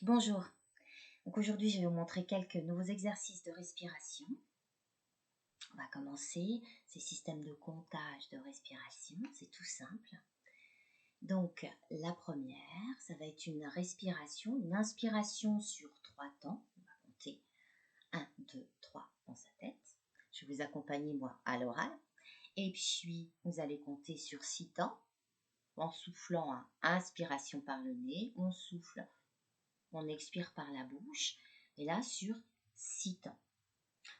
Bonjour, donc aujourd'hui je vais vous montrer quelques nouveaux exercices de respiration. On va commencer ces systèmes de comptage de respiration, c'est tout simple. Donc la première, ça va être une respiration, une inspiration sur 3 temps. On va compter 1, 2, 3 dans sa tête. Je vais vous accompagner moi à l'oral. Et puis vous allez compter sur 6 temps en soufflant à inspiration par le nez, on souffle, on expire par la bouche. Et là sur 6 temps.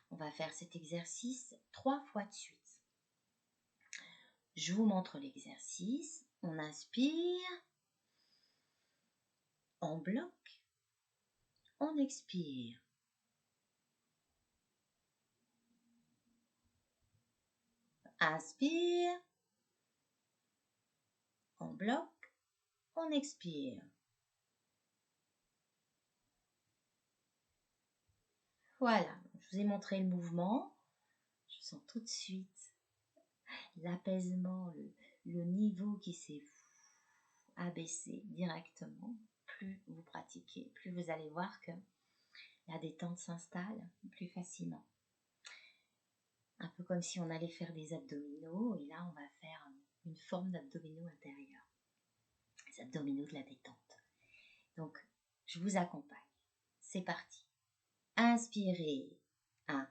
On va faire cet exercice 3 fois de suite. Je vous montre l'exercice. On inspire, on bloque, on expire. Inspire, on bloque, on expire. Voilà, je vous ai montré le mouvement. Je sens tout de suite l'apaisement, le niveau qui s'est abaissé directement. Plus vous pratiquez, plus vous allez voir que la détente s'installe plus facilement. Un peu comme si on allait faire des abdominaux, et là on va faire une forme d'abdominaux intérieur. Les abdominaux de la détente. Donc, je vous accompagne. C'est parti. Inspirez. 1,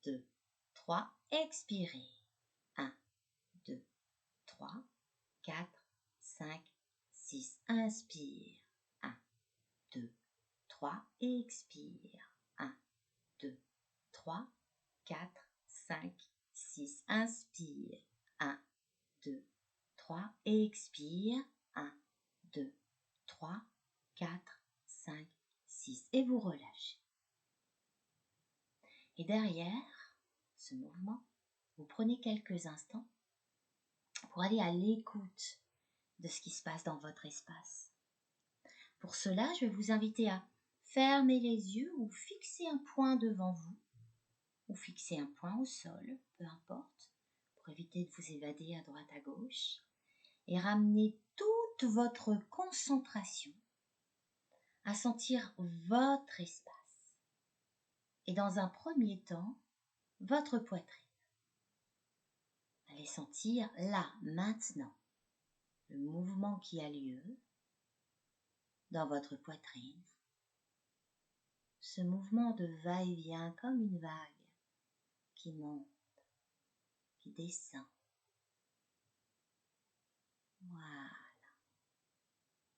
2, 3. Expirez. 1, 2, 3, 4, 5, 6. Inspire. 1, 2, 3. Expire. 1, 2, 3, 4, 5, 6. Inspire. 1, 2, 3. Expire. 1, 2, 3, 4, 5, 6. Et vous relâchez. Et derrière ce mouvement, vous prenez quelques instants pour aller à l'écoute de ce qui se passe dans votre espace. Pour cela, je vais vous inviter à fermer les yeux ou fixer un point devant vous, ou fixer un point au sol, peu importe, pour éviter de vous évader à droite à gauche, et ramener toute votre concentration à sentir votre espace. Et dans un premier temps, votre poitrine. Allez sentir là, maintenant, le mouvement qui a lieu dans votre poitrine. Ce mouvement de va-et-vient comme une vague qui monte, qui descend. Voilà.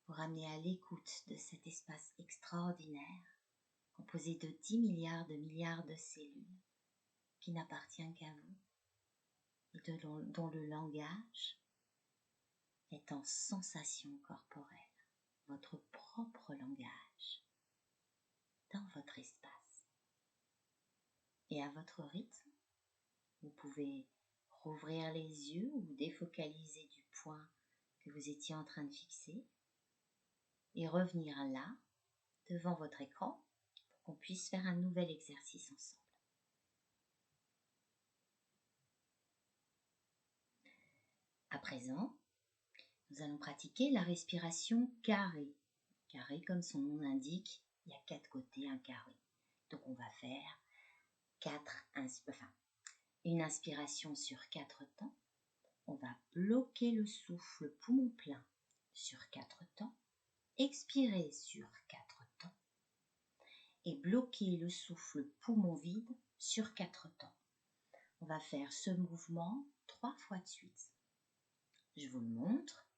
Vous ramenez à l'écoute de cet espace extraordinaire, composé de 10 milliards de cellules, qui n'appartient qu'à vous, et dont le langage est en sensation corporelle, votre propre langage, dans votre espace. Et à votre rythme, vous pouvez rouvrir les yeux ou défocaliser du point que vous étiez en train de fixer et revenir là, devant votre écran, pour qu'on puisse faire un nouvel exercice ensemble. À présent, nous allons pratiquer la respiration carrée. Carré, comme son nom l'indique, il y a 4 côtés, un carré. Donc on va faire une inspiration sur 4 temps. On va bloquer le souffle poumon plein sur 4 temps. Expirer sur 4 temps. Et bloquer le souffle poumon vide sur 4 temps. On va faire ce mouvement 3 fois de suite. Je vous le montre.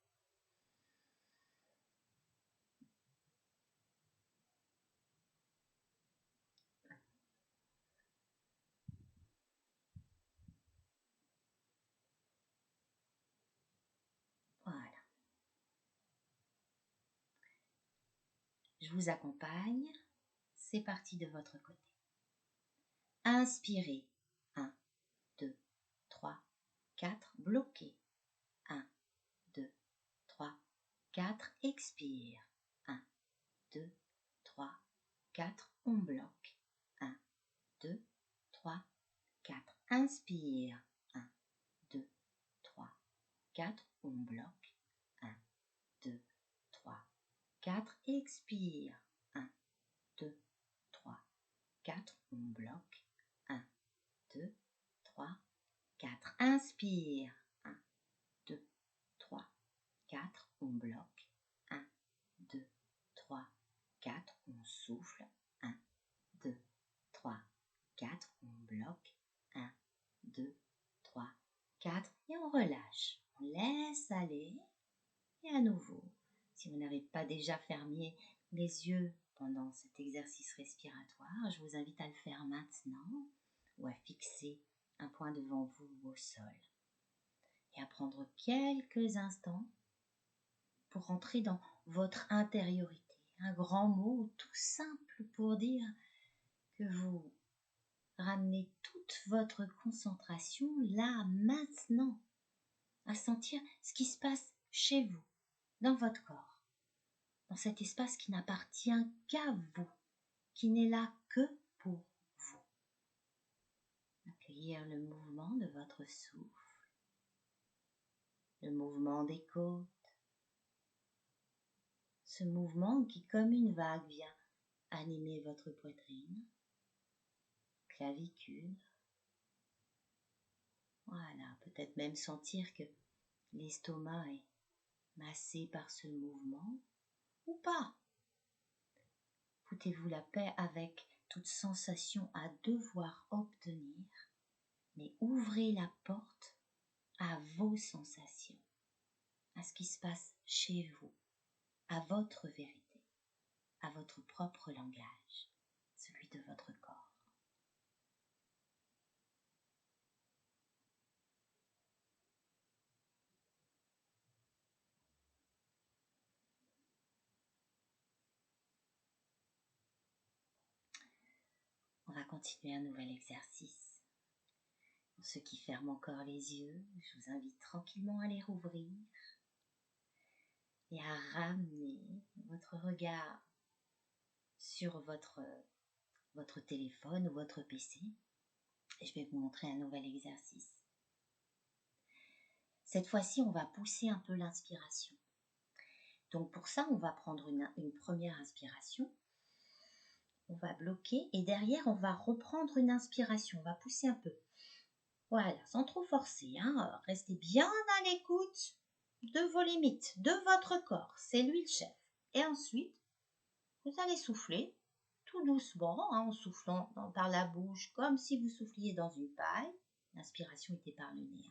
Voilà. Je vous accompagne. C'est parti de votre côté. Inspirez. 1, 2, 3, 4. Bloquez. 1, 2, 3, 4. Expire. 1, 2, 3, 4. On bloque. 1, 2, 3, 4. Inspire. 1, 2, 3, 4. On bloque. 1, 2, 3, 4. Expire. 1, 2, 3, 4. On bloque. 1, 2, 3, 4. Inspire. 1, 2, 3, 4. On bloque. 1, 2, 3, 4. On souffle. 1, 2, 3, 4. On bloque. 1, 2, 3, 4. Et on relâche. On laisse aller. Et à nouveau, si vous n'avez pas déjà fermé les yeux pendant cet exercice respiratoire, je vous invite à le faire maintenant ou à fixer un point devant vous au sol et à prendre quelques instants pour rentrer dans votre intériorité. Un grand mot tout simple pour dire que vous ramenez toute votre concentration là, maintenant, à sentir ce qui se passe chez vous, dans votre corps, dans cet espace qui n'appartient qu'à vous, qui n'est là que pour vous. Accueillir le mouvement de votre souffle, le mouvement des côtes, ce mouvement qui, comme une vague, vient animer votre poitrine, clavicule. Voilà, peut-être même sentir que l'estomac est massé par ce mouvement, ou pas. Foutez-vous la paix avec toute sensation à devoir obtenir, mais ouvrez la porte à vos sensations, à ce qui se passe chez vous, à votre vérité, à votre propre langage, celui de votre corps. On va continuer un nouvel exercice. Pour ceux qui ferment encore les yeux, je vous invite tranquillement à les rouvrir et à ramener votre regard sur votre téléphone ou votre PC. Et je vais vous montrer un nouvel exercice. Cette fois-ci, on va pousser un peu l'inspiration. Donc pour ça, on va prendre une première inspiration. On va bloquer et derrière, on va reprendre une inspiration. On va pousser un peu. Voilà, sans trop forcer. Restez bien à l'écoute de vos limites, de votre corps. C'est lui le chef. Et ensuite, vous allez souffler tout doucement, en soufflant par la bouche, comme si vous souffliez dans une paille. L'inspiration était par le nez.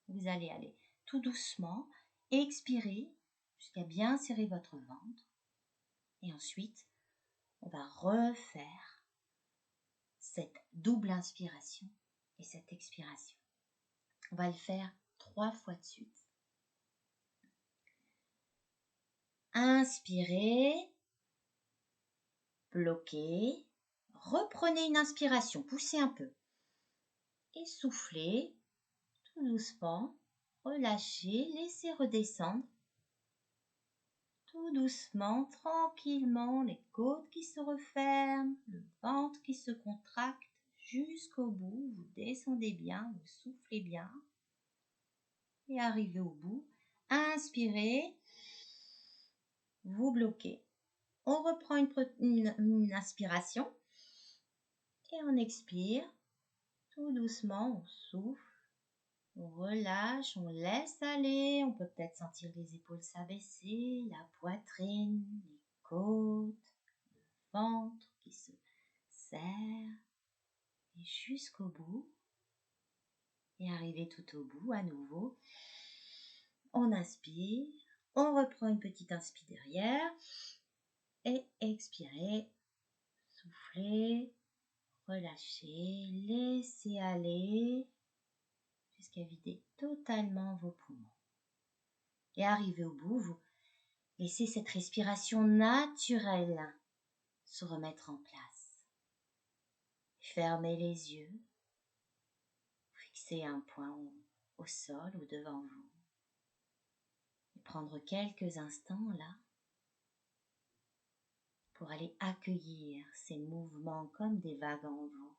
Vous allez aller tout doucement, expirer jusqu'à bien serrer votre ventre. Et ensuite, on va refaire cette double inspiration et cette expiration. On va le faire 3 fois de suite. Inspirez, bloquez, reprenez une inspiration, poussez un peu. Et soufflez tout doucement, relâchez, laissez redescendre. Tout doucement, tranquillement, les côtes qui se referment, le ventre qui se contracte jusqu'au bout. Vous descendez bien, vous soufflez bien. Et arrivez au bout. Inspirez, vous bloquez. On reprend une inspiration et on expire. Tout doucement, on souffle. On relâche, on laisse aller, on peut peut-être sentir les épaules s'abaisser, la poitrine, les côtes, le ventre qui se serre, et jusqu'au bout. Et arriver tout au bout à nouveau. On inspire, on reprend une petite inspire derrière, et expirez, soufflez, relâchez, laissez aller, jusqu'à vider totalement vos poumons. Et arrivé au bout, vous laissez cette respiration naturelle se remettre en place. Fermez les yeux, fixez un point au sol ou devant vous. Et prendre quelques instants là pour aller accueillir ces mouvements comme des vagues en vous.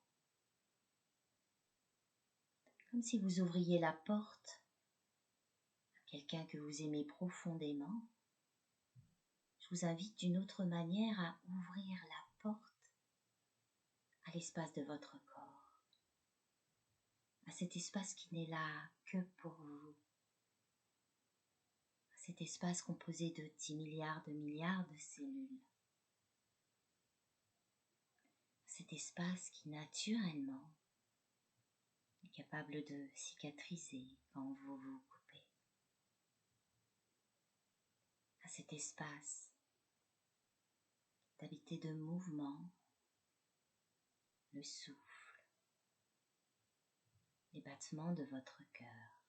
Comme si vous ouvriez la porte à quelqu'un que vous aimez profondément. Je vous invite d'une autre manière à ouvrir la porte à l'espace de votre corps, à cet espace qui n'est là que pour vous, à cet espace composé de 10 milliards de cellules, cet espace qui naturellement est capable de cicatriser quand vous vous coupez, à cet espace d'habiter de mouvement, le souffle, les battements de votre cœur.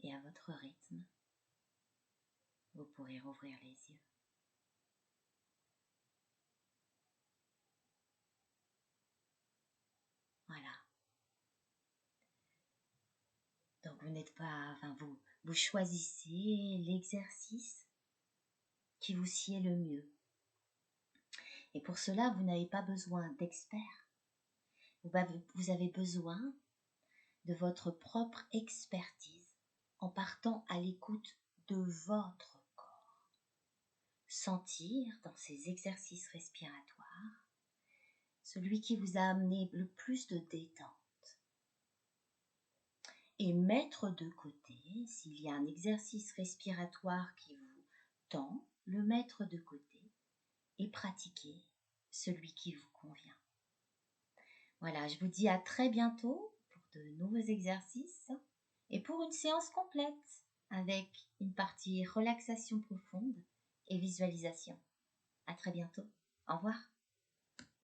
Et à votre rythme, vous pourrez rouvrir les yeux. Voilà. Donc vous n'êtes pas, vous choisissez l'exercice qui vous sied le mieux. Et pour cela, vous n'avez pas besoin d'experts. Vous avez besoin de votre propre expertise en partant à l'écoute de votre corps. Sentir dans ces exercices respiratoires celui qui vous a amené le plus de détente. Et mettre de côté, s'il y a un exercice respiratoire qui vous tend, le mettre de côté et pratiquer celui qui vous convient. Voilà, je vous dis à très bientôt pour de nouveaux exercices et pour une séance complète avec une partie relaxation profonde et visualisation. À très bientôt. Au revoir.